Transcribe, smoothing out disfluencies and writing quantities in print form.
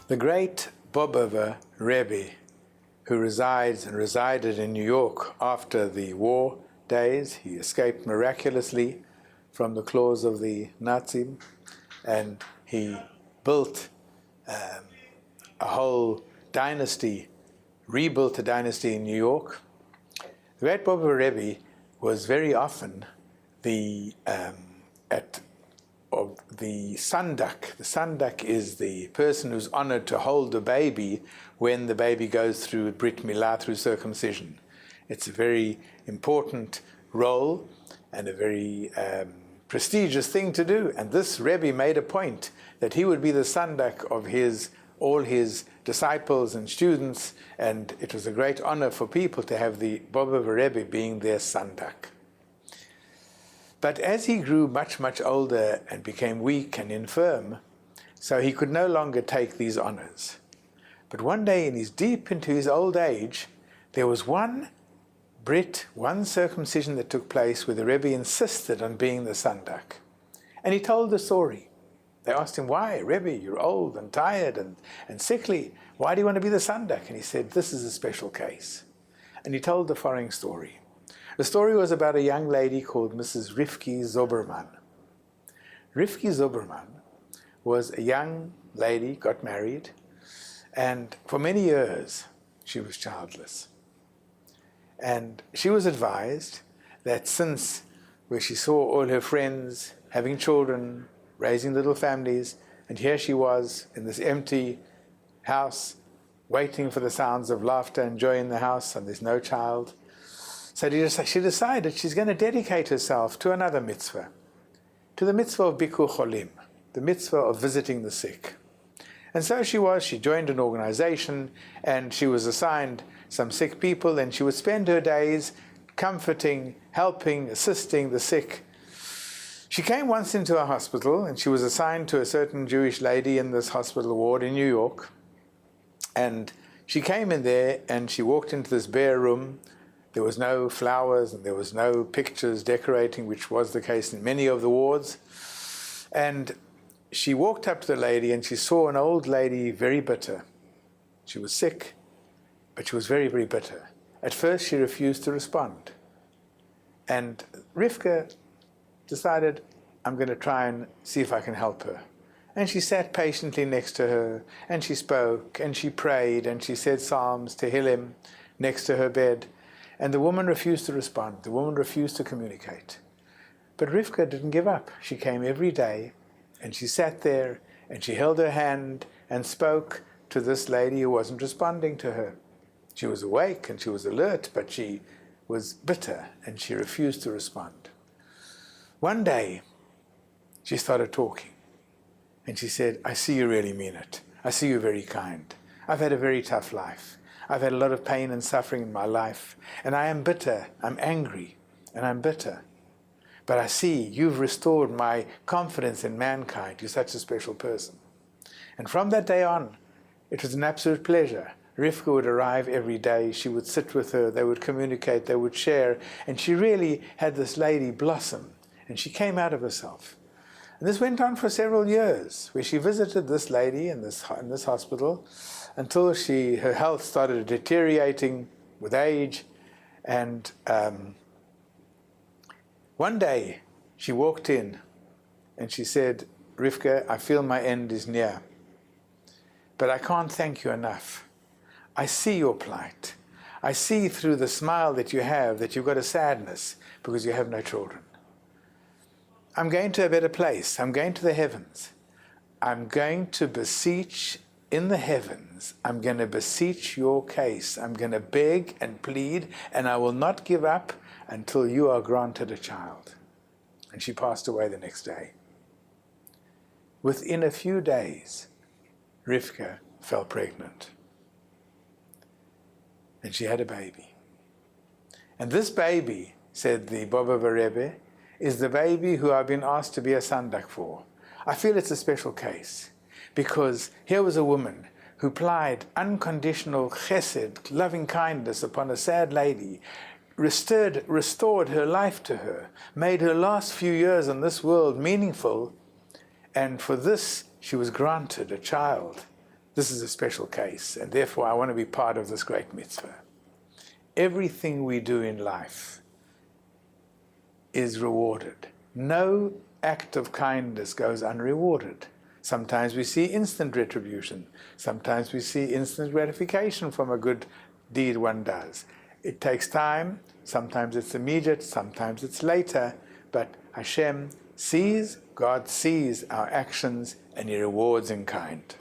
The great Bobover Rabbi, who resided in New York after the war days, he escaped miraculously from the claws of the Nazis, and he built a whole dynasty, rebuilt a dynasty in New York. The great Bobover Rabbi was very often the sandak. The sandak is the person who's honored to hold the baby when the baby goes through Brit Milah, through circumcision. It's a very important role and a very prestigious thing to do. And this Rebbe made a point that he would be the sandak of all his disciples and students, and it was a great honor for people to have the Bobover Rebbe being their sandak. But as he grew much, much older and became weak and infirm, so he could no longer take these honors. But one day, deep into his old age, there was one circumcision that took place where the Rebbe insisted on being the sandak. And he told the story. They asked him, why, Rebbe, you're old and tired and sickly. Why do you want to be the sandak? And he said, this is a special case. And he told the following story. The story was about a young lady called Mrs. Rivki Zoberman. Rivki Zoberman was a young lady, got married, and for many years she was childless. And she was advised that since where she saw all her friends having children, raising little families, and here she was in this empty house, waiting for the sounds of laughter and joy in the house, and there's no child. So she decided she's going to dedicate herself to another mitzvah, to the mitzvah of Bikur Cholim, the mitzvah of visiting the sick. And so she joined an organization, and she was assigned some sick people, and she would spend her days comforting, helping, assisting the sick. She came once into a hospital, and she was assigned to a certain Jewish lady in this hospital ward in New York. And she came in there, and she walked into this bare room. There was no flowers, and there was no pictures decorating, which was the case in many of the wards. And she walked up to the lady, and she saw an old lady, very bitter. She was sick, but she was very, very bitter. At first, she refused to respond. And Rivka decided, I'm going to try and see if I can help her. And she sat patiently next to her, and she spoke, and she prayed, and she said psalms, Tehillim, next to her bed. And the woman refused to respond. The woman refused to communicate. But Rivka didn't give up. She came every day, and she sat there, and she held her hand and spoke to this lady who wasn't responding to her. She was awake and she was alert, but she was bitter, and she refused to respond. One day, she started talking, and she said, I see you really mean it. I see you're very kind. I've had a very tough life. I've had a lot of pain and suffering in my life, and I am bitter, I'm angry, and I'm bitter. But I see you've restored my confidence in mankind. You're such a special person. And from that day on, it was an absolute pleasure. Rivka would arrive every day. She would sit with her. They would communicate. They would share. And she really had this lady blossom, and she came out of herself. And this went on for several years, where she visited this lady in this hospital, until her health started deteriorating with age. And one day she walked in and she said, Rivka, I feel my end is near, but I can't thank you enough. I see your plight. I see through the smile that you have that you've got a sadness because you have no children. I'm going to a better place. I'm going to the heavens. I'm going to beseech in the heavens. I'm going to beseech your case. I'm going to beg and plead, and I will not give up until you are granted a child. And she passed away the next day. Within a few days, Rivka fell pregnant. And she had a baby. And this baby, said the Bobover Rebbe, is the baby who I've been asked to be a sandak for. I feel it's a special case, because here was a woman who plied unconditional chesed, loving kindness upon a sad lady, restored her life to her, made her last few years on this world meaningful, and for this she was granted a child this is a special case, and therefore I want to be part of this great mitzvah. Everything we do in life is rewarded. No act of kindness goes unrewarded. Sometimes we see instant retribution. Sometimes we see instant gratification from a good deed one does. It takes time. Sometimes it's immediate. Sometimes it's later. But Hashem sees, God sees our actions, and He rewards in kind.